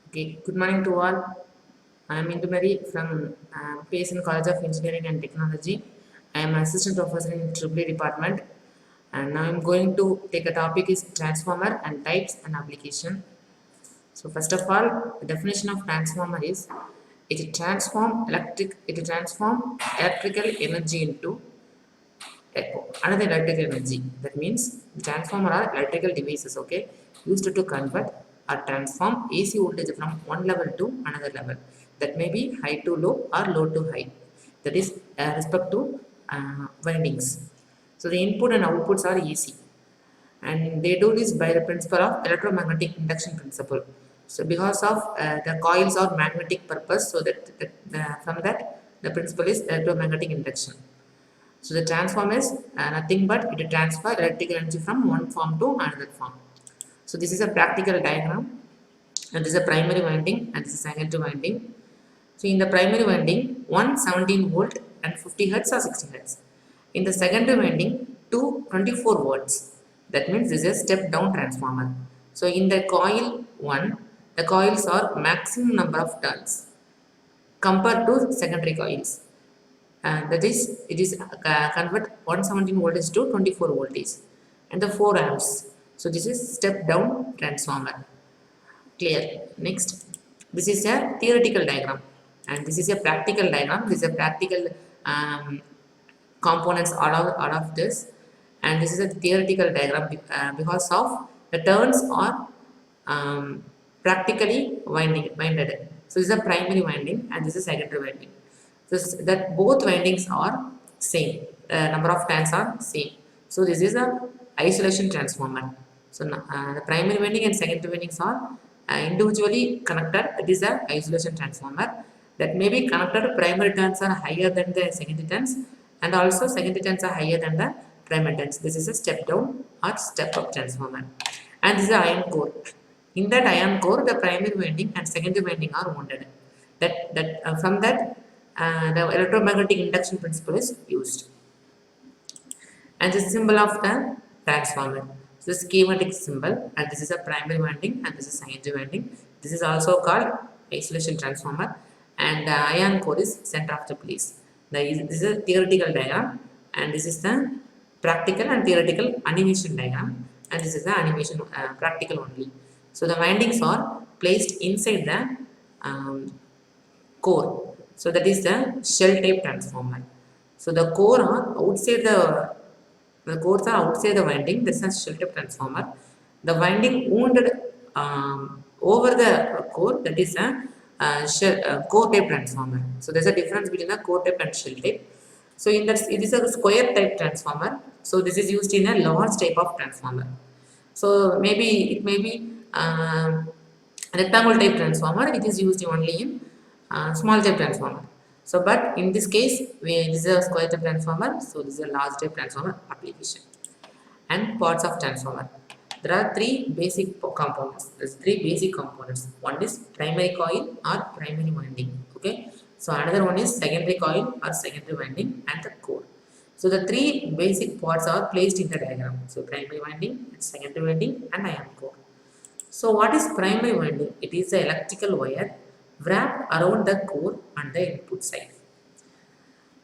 Okay, good morning to all. I am Indhumathi from PSN College of Engineering and Technology. I am assistant professor in EEE department, and now I am going to take a topic is transformer and types and application. So first of all, the definition of transformer is it transform electrical energy into another electrical energy. That means transformer are electrical devices, okay, used to convert or transform AC voltage from one level to another level. That may be high to low or low to high. That is respect to windings. So the input and outputs are AC, and they do this by the principle of electromagnetic induction principle. So because of the coils are magnetic purpose, so that from that the principle is electromagnetic induction. So the transform is nothing but it transfer electrical energy from one form to another form. So this is a practical diagram, and this is a primary winding and this is secondary winding. So in the primary winding, 117 volt and 50 hertz or 60 hertz. In the secondary winding, 224 volts. That means this is a step down transformer. So in the coil 1, the coils are maximum number of turns compared to secondary coils. That is, it is convert 117 voltage to 24 voltage and the 4 amps. So this is step down transformer. Clear? Next, this is a theoretical diagram and this is a practical diagram. This is a practical components out of this, and this is a theoretical diagram because of the turns are practically winded. So this is a primary winding and this is secondary winding. So that both windings are same, number of turns are same. So this is a isolation transformer. So the primary winding and secondary windings are individually connected. It is a isolation transformer that may be connected. Primary turns are higher than the secondary turns, and also secondary turns are higher than the primary turns. This is a step down or step up transformer, and this is an iron core. In that iron core, the primary winding and secondary winding are wounded. From that the electromagnetic induction principle is used. And this symbol of the transformer. So this schematic symbol, and this is a primary winding and this is secondary winding. This is also called isolation transformer, and the iron core is center of the place. This is a theoretical diagram, and this is the practical and theoretical animation diagram, and this is the animation practical only. So the windings are placed inside the core. So that is the shell type transformer. So the core are outside the cores are outside the winding. This is shell type transformer. The winding wounded over the core, that is a core type transformer. So there's a difference between a core type and shell type. So in that it is a square type transformer. So this is used in a large type of transformer. So maybe it may be rectangle type transformer. It is used only in small type transformer. So but in this case this is a square type transformer, so this is a large type transformer application. And parts of transformer, there are three basic components. There's three basic components. One is primary coil or primary winding, okay. So another one is secondary coil or secondary winding, and the core. So the three basic parts are placed in the diagram. So primary winding, secondary winding, and iron core. So what is primary winding? It is the electrical wire wrapped around the core on the input side.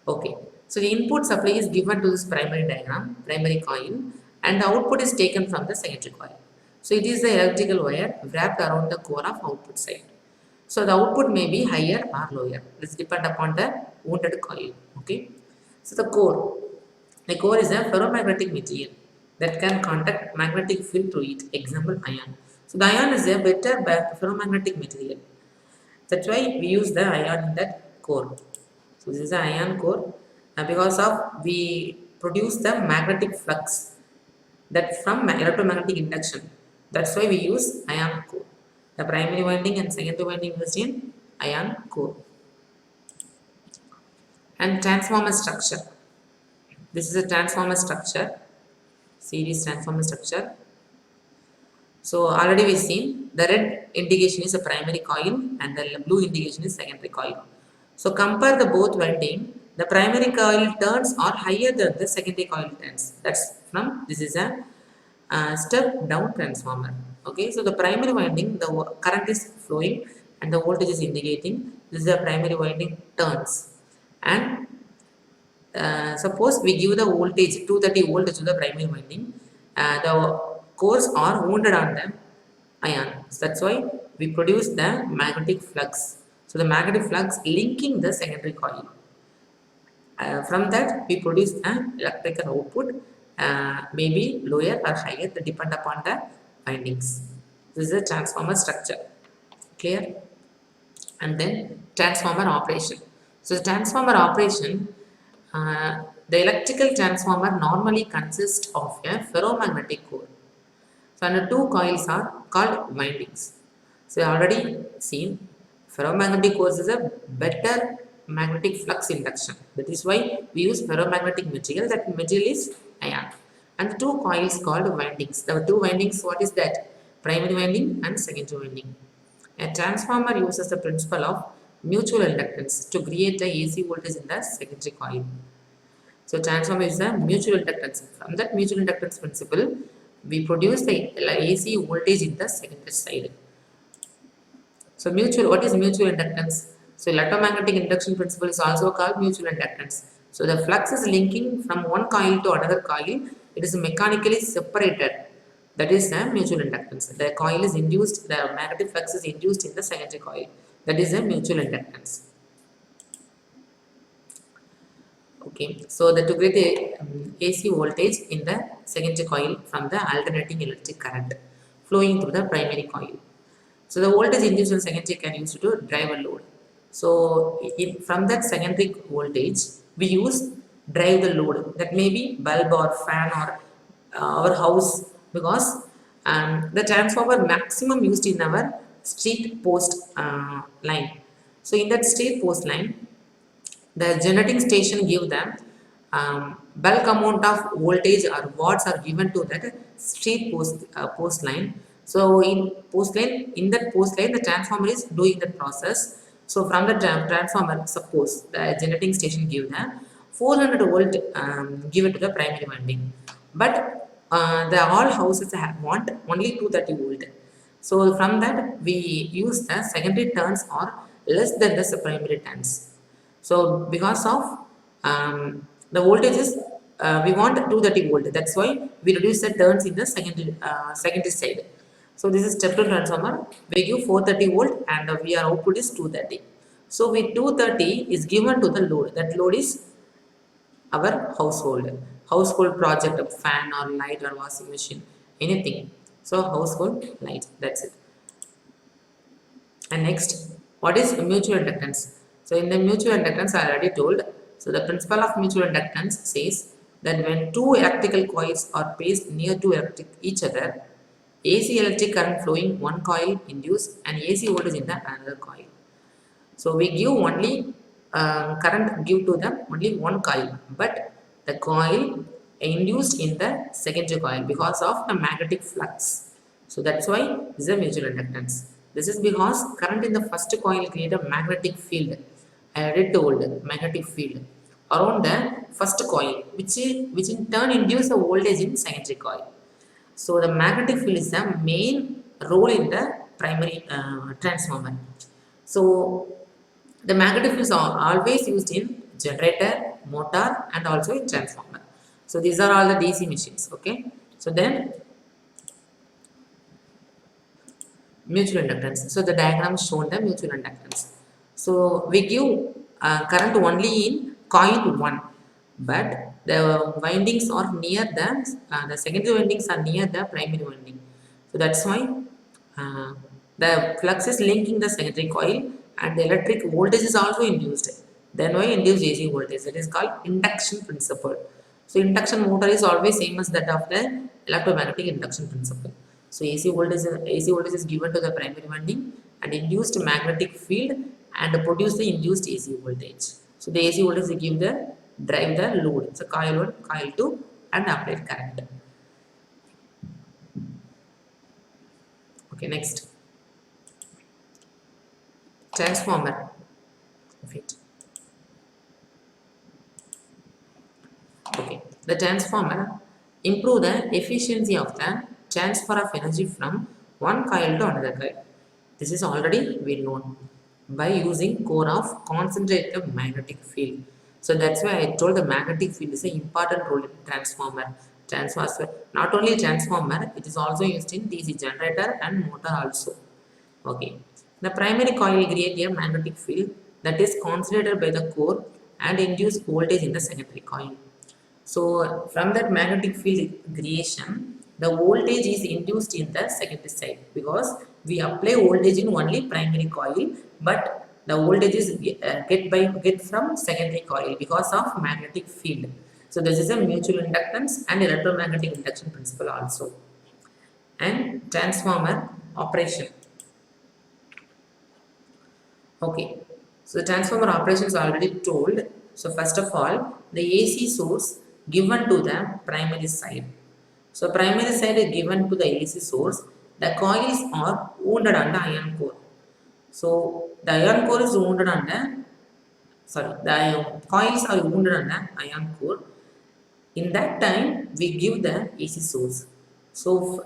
Okay, so the input supply is given to this primary diagram, primary coil, and the output is taken from the secondary coil. So it is the electrical wire wrapped around the core of output side. So the output may be higher or lower. This depend upon the wounded coil. Okay, so the core is a ferromagnetic material that can conduct magnetic field through it. Example, iron. So the iron is a better ferromagnetic material. That's why we use the iron in that core. So this is an iron core, because of we produce the magnetic flux that from electromagnetic induction. That's why we use iron core. The primary winding and secondary winding used in iron core. And transformer structure. This is a transformer structure, series transformer structure. So already we seen the red indication is a primary coil and the blue indication is secondary coil. So compare the both winding. The primary coil turns are higher than the secondary coil turns. That's from this is a step down transformer. Okay, so the primary winding, the current is flowing and the voltage is indicating this is the primary winding turns. And suppose we give the voltage 230 voltage to the primary winding, the cores are wounded on the ion. So that's why we produce the magnetic flux. So the magnetic flux linking the secondary coil. From that we produce an electrical output, maybe lower or higher, that depend upon the windings. This is a transformer structure. Clear? And then transformer operation. So transformer operation, the electrical transformer normally consists of a ferromagnetic core. So and the two coils are called windings. So already seen ferromagnetic cores is a better magnetic flux induction. That is why we use ferromagnetic material. That material is iron. And the two coils called windings. The two windings, what is that? Primary winding and secondary winding. A transformer uses the principle of mutual inductance to create the AC voltage in the secondary coil. So transformer is a mutual inductance. From that mutual inductance principle, we produce the AC voltage in the secondary side. So what is mutual inductance? So electromagnetic induction principle is also called mutual inductance. So the flux is linking from one coil to another coil. It is mechanically separated. That is a mutual inductance. The coil is induced, the magnetic flux is induced in the secondary coil. That is a mutual inductance. Okay, so to create the AC voltage in the secondary coil from the alternating electric current flowing through the primary coil. So the voltage induced in secondary can use to drive a load. So from that secondary voltage, we use drive the load. That may be bulb or fan or our house, because the transformer maximum used in our street post line. So in that street post line, the generating station give them bulk amount of voltage or watts are given to that street post line. So in that post line, the transformer is doing the process. So from the transformer, suppose the generating station give them 400 volt given to the primary winding, but the all houses want only 230 volt. So from that we use the secondary turns or less than the primary turns. So because of the voltage is we want 230 volt, that's why we reduce the turns in the secondary side. So this is step 2 transformer. We give 430 volt and our output is 230. So with 230 is given to the load. That load is our household project of fan or light or washing machine, anything. So household light, that's it. And next, what is mutual inductance? So in the mutual inductance, I already told. So the principle of mutual inductance says that when two electrical coils are placed near to each other, AC electric current flowing one coil induce and AC voltage in the another coil. So we give only current give to them only one coil, but the coil induced in the secondary coil because of the magnetic flux. So that's why this is a mutual inductance. This is because current in the first coil create a magnetic field. I already told magnetic field around the first coil, which in turn induce a voltage in secondary coil. So the magnetic field is the main role in the primary transformer. So the magnetic fields are always used in generator, motor, and also in transformer. So these are all the DC machines. Okay. So then mutual inductance. So the diagram shown the mutual inductance. So we give current only in coil 1, but the windings are near the secondary windings are near the primary winding. So that's why the flux is linking the secondary coil and the electric voltage is also induced. Then why induce AC voltage? That is called induction principle. So induction motor is always same as that of the electromagnetic induction principle. So AC voltage is given to the primary winding and induced magnetic field and produce the induced AC voltage. So the AC voltage will give the drive the load. So coil 1, coil 2 and applied current. Okay, next. Transformer. Okay, the transformer improve the efficiency of the transfer of energy from one coil to another coil. This is already we known by using core of concentrated magnetic field. So that's why I told the magnetic field is an important role in transformer. Transformer, not only transformer, it is also used in DC generator and motor also. Okay. The primary coil create a magnetic field that is concentrated by the core and induce voltage in the secondary coil. So from that magnetic field creation, the voltage is induced in the secondary side because we apply voltage in only primary coil, but the voltage is get from secondary coil because of magnetic field. So this is a mutual inductance and electromagnetic induction principle also. And transformer operation. Okay, so the transformer operation is already told. So first of all, the AC source given to the primary side. So primary side is given to the AC source. The coils are wounded under iron core. So the iron core is wounded under, sorry, the coils are wounded under iron core. In that time, we give the AC source. So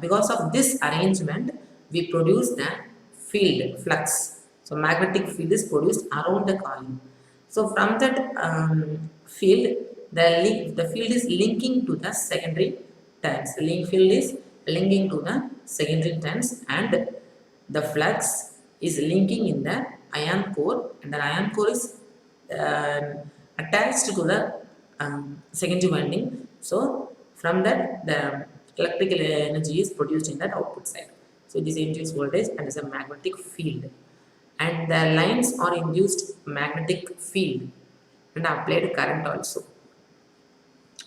because of this arrangement, we produce the field flux. So magnetic field is produced around the coil. So from that field, the field is linking to the secondary turns. The link field is linking to the secondary turns, and the flux is linking in the iron core, and the iron core is attached to the secondary winding. So from that, the electrical energy is produced in that output side. So this induced voltage and is a magnetic field, and the lines are induced magnetic field and applied current also.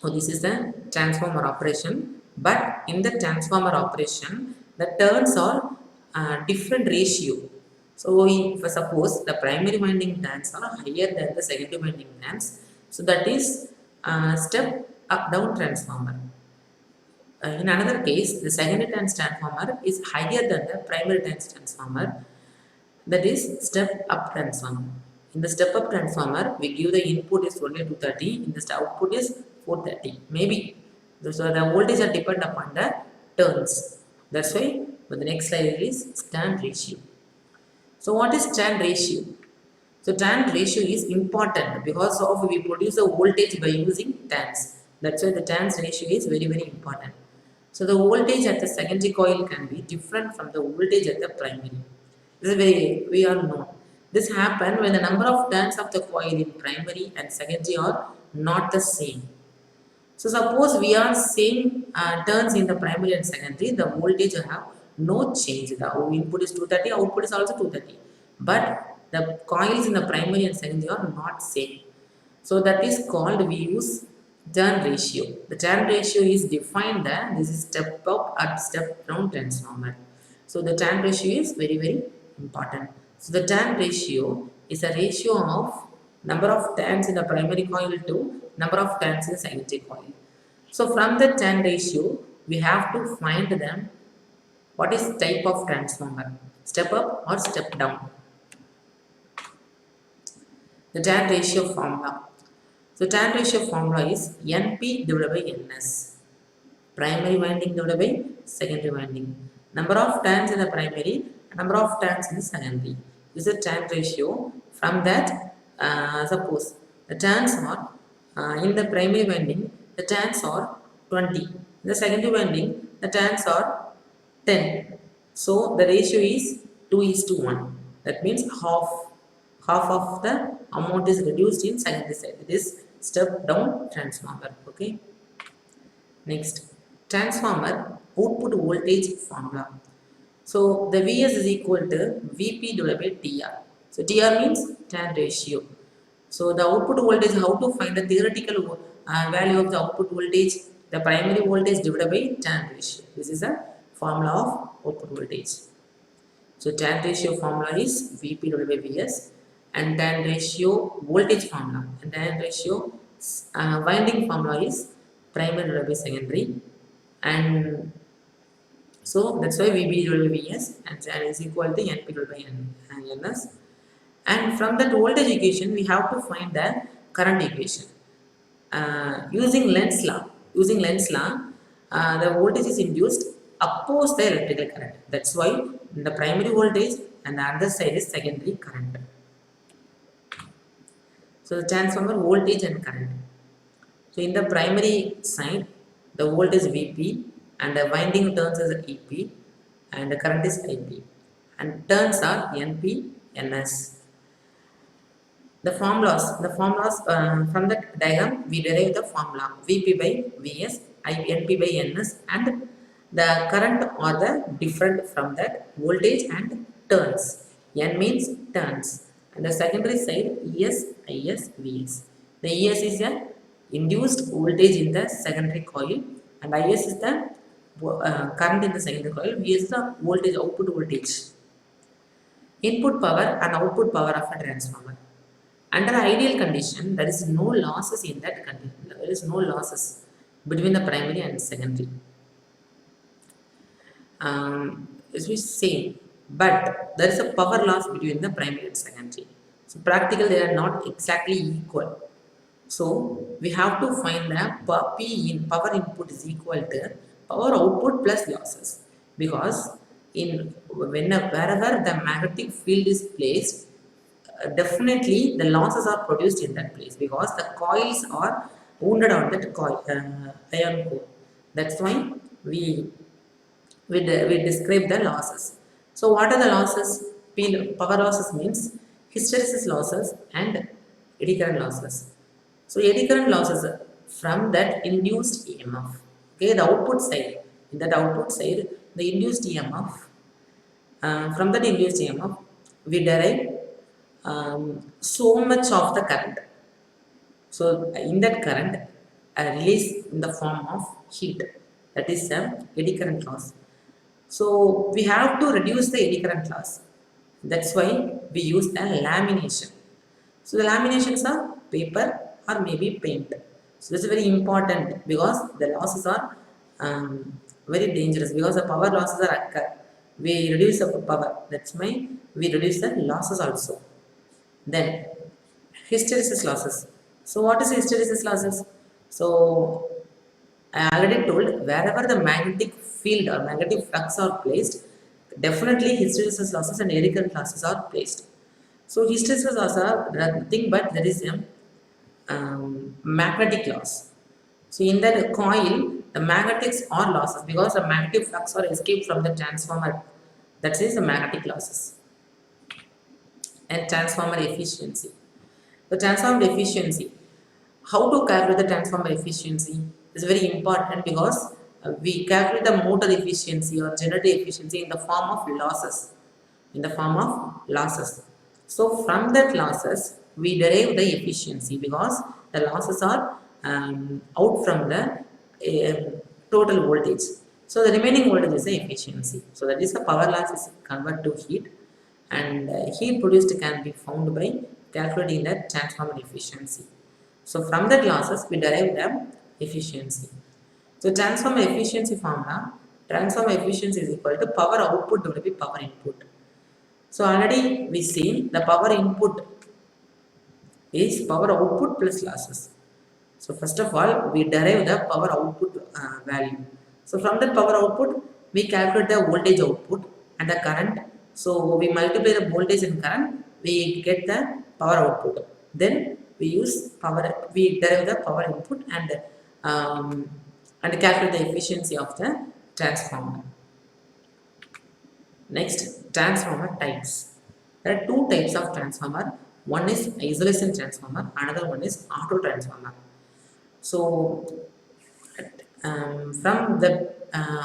So this is the transformer operation. But in the transformer operation, the turns are different ratio. So if suppose the primary winding turns are higher than the secondary winding turns, so that is step up down transformer. In another case, the secondary turns transformer is higher than the primary turns transformer, that is step up transformer. In the step up transformer, we give the input is only 230, in the output is 430 maybe. So the voltage are depend upon the turns. That's why, but the next slide is stand ratio. So what is stand ratio? So tan ratio is important because of we produce a voltage by using tans. That's why the tans ratio is very important. So the voltage at the secondary coil can be different from the voltage at the primary. This is very we all know. This happen when the number of turns of the coil in primary and secondary are not the same. So suppose we are same turns in the primary and secondary, the voltage will have no change. The input is 230, output is also 230. But the coils in the primary and secondary are not same. So that is called, we use turn ratio. The turn ratio is defined that this is step up or step down transformer. So the turn ratio is very important. So the turn ratio is a ratio of number of turns in the primary coil to number of turns in the secondary coil. So from the turn ratio, we have to find them what is type of transformer, step up or step down. The turn ratio formula. So turn ratio formula is NP divided by NS. Primary winding divided by secondary winding. Number of turns in the primary, number of turns in the secondary. This is a turn ratio. From that, suppose the turns are in the primary winding, the turns are 20. In the secondary winding, the turns are 10. So the ratio is 2:1. That means half of the amount is reduced in secondary side. It is step down transformer. Okay. Next, transformer output voltage formula. So the Vs is equal to Vp divided by Tr. So Tr means tan ratio. So the output voltage, how to find the theoretical value of the output voltage? The primary voltage divided by tan ratio. This is a formula of output voltage. So tan ratio formula is Vp divided by Vs, and tan ratio voltage formula, and tan ratio winding formula is primary divided by secondary, and so that's why Vb divided by Vs and tan is equal to Np divided by Ns. And from that voltage equation, we have to find the current equation. Using Lenz's law, the voltage is induced oppose the electrical current. That's why the primary voltage and the other side is secondary current. So the transformer voltage and current. So in the primary side, the voltage Vp and the winding turns is Ep and the current is Ip and turns are Np, Ns. The formulas from the diagram we derive the formula Vp by Vs, Np by Ns, and the current or the different from that voltage and turns. N means turns, and the secondary side Es, Is, Vs. The Es is a induced voltage in the secondary coil, and Is is the current in the secondary coil. Vs is the voltage output voltage. Input power and output power of a transformer. Under ideal condition, there is no losses in that condition. There is no losses between the primary and secondary. As we say, but there is a power loss between the primary and secondary. So practically they are not exactly equal. So we have to find the P in power input is equal to power output plus losses, because wherever the magnetic field is placed, definitely the losses are produced in that place because the coils are wounded on that coil iron core. That's why we describe the losses. So what are the losses? Power losses means hysteresis losses and eddy current losses. So eddy current losses from that induced EMF. Okay, the output side. In that output side, the induced EMF. From that induced EMF, we derive so much of the current. So in that current, release in the form of heat. That is eddy current loss. So we have to reduce the eddy current loss. That's why we use the lamination. So the laminations are paper or maybe paint. So this is very important because the losses are very dangerous because the power losses are occur. We reduce the power. That's why we reduce the losses also. Then hysteresis losses. So what is hysteresis losses? So I already told wherever the magnetic field or magnetic flux are placed, definitely hysteresis losses and eddy current losses are placed. So hysteresis losses are nothing but there is a magnetic loss. So in that coil, the magnetics are losses because the magnetic flux are escaped from the transformer. That is the magnetic losses. And transformer efficiency. The transformer efficiency. How to calculate the transformer efficiency is very important because we calculate the motor efficiency or generator efficiency in the form of losses. So from that losses, we derive the efficiency because the losses are out from the total voltage. So the remaining voltage is the efficiency. So that is the power loss is converted to heat, and heat produced can be found by calculating the transformer efficiency. So from that losses we derive the efficiency. So transformer efficiency formula, transformer efficiency is equal to power output divided by power input. So already we seen the power input is power output plus losses. So first of all we derive the power output value. So from that power output we calculate the voltage output and the current. So we multiply the voltage and current, we get the power output. Then we derive the power input and calculate the efficiency of the transformer. Next, transformer types. There are two types of transformer. One is isolation transformer, another one is auto transformer. So from the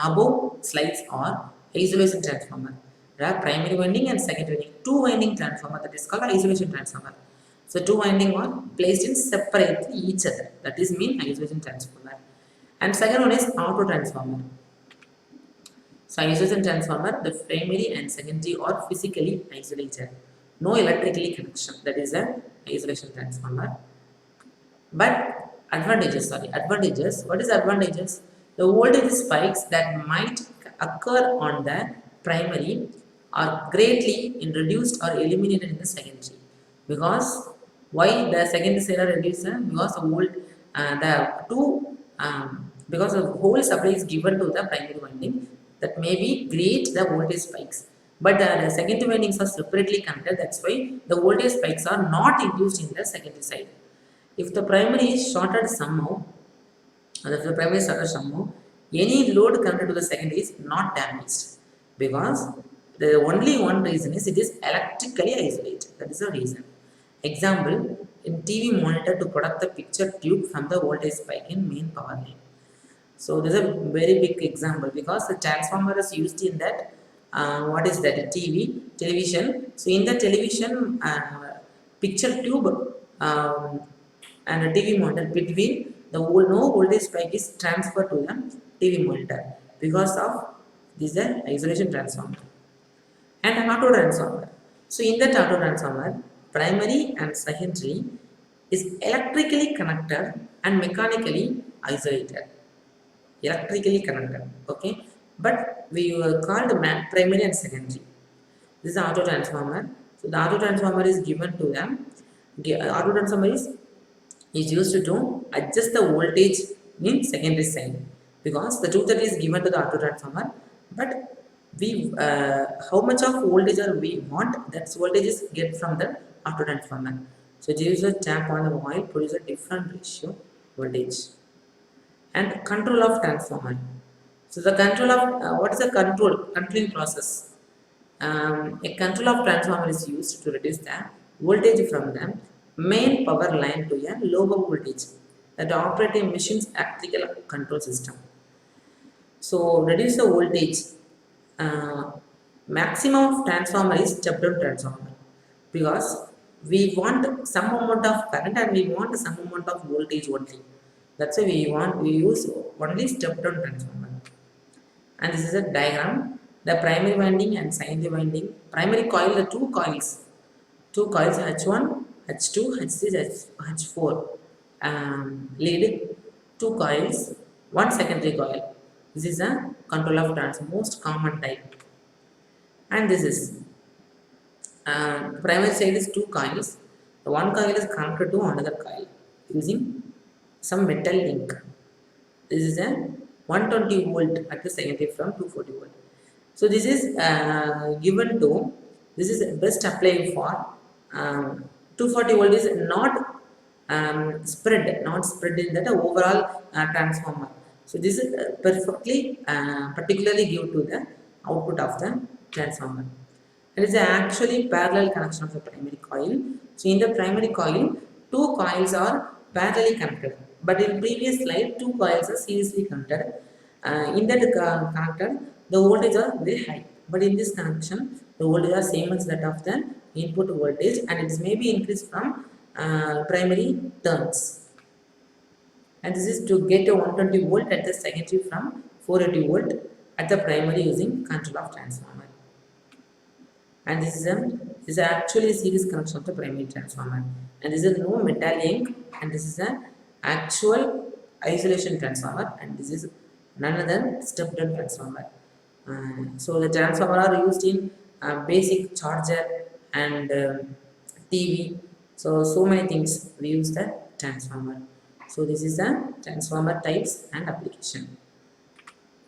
above slides are isolation transformer. There are primary winding and secondary winding. Two winding transformer, that is called isolation transformer. So two winding are placed in separately each other. That is mean isolation transformer. And second one is auto transformer. So isolation transformer, the primary and secondary are physically isolated. No electrically connection. That is a isolation transformer. But advantages. What is advantages? The voltage spikes that might occur on the primary are greatly reduced or eliminated in the secondary. Because why the secondary side are reduced? Because because the whole supply is given to the primary winding, that may be create the voltage spikes. But the secondary windings are separately connected. That's why the voltage spikes are not induced in the secondary side. If the primary is shorted somehow, if the primary is shorted somehow, any load connected to the secondary is not damaged, because the only one reason is it is electrically isolated. That is the reason. Example, in TV monitor to protect the picture tube from the voltage spike in main power line. So this is a very big example, because the transformer is used in that. What is that? Television. So in the television picture tube and a TV monitor, between the whole no voltage spike is transferred to the TV monitor because of this isolation transformer and an auto transformer. So in that auto transformer, primary and secondary is electrically connected and mechanically isolated. Electrically connected, okay, but we called primary and secondary. This is auto transformer. So the auto transformer is given to them. Auto transformer is used to adjust the voltage in secondary side, because the 230 is given to the auto transformer, but we how much of voltage we want, that voltage is get from the auto transformer. So it is a tap on the oil produce a different ratio voltage. And control of transformer. So the control of what is the controlling process? A control of transformer is used to reduce the voltage from the main power line to a lower voltage that operate a machine's electrical control system. So reduce the voltage. Maximum of transformer is step down transformer, because we want some amount of current and we want some amount of voltage only. That's why we use only step down transformer. And this is a diagram. The primary winding and secondary winding. Primary coil, the two coils H1, H2, H3, H4 lead, two coils, one secondary coil. This is a control of transformer, most common type. And this is primary side is two coils. The one coil is connected to another coil using some metal link. This is a 120 volt at the secondary from 240 volt. So this is given to, this is best applied for 240 volt is not spread in that overall transformer. So this is perfectly particularly give to the output of the transformer. It is actually parallel connection of the primary coil. So in the primary coil, two coils are parallelly connected. But in previous slide, two coils are seriously connected. In that connected, the voltage are very high. But in this connection, the voltage are same as that of the input voltage, and it may be increased from primary turns. And this is to get a 120 volt at the secondary from 480 volt at the primary using control of transformer. And this is actually a series connection of the primary transformer. And this is no metal link, and this is an actual isolation transformer, and this is none other than step down transformer. So the transformer are used in basic charger and TV. So many things we use the transformer. So this is the transformer types and application.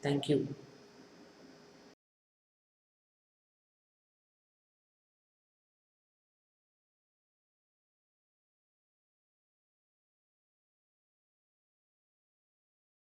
Thank you.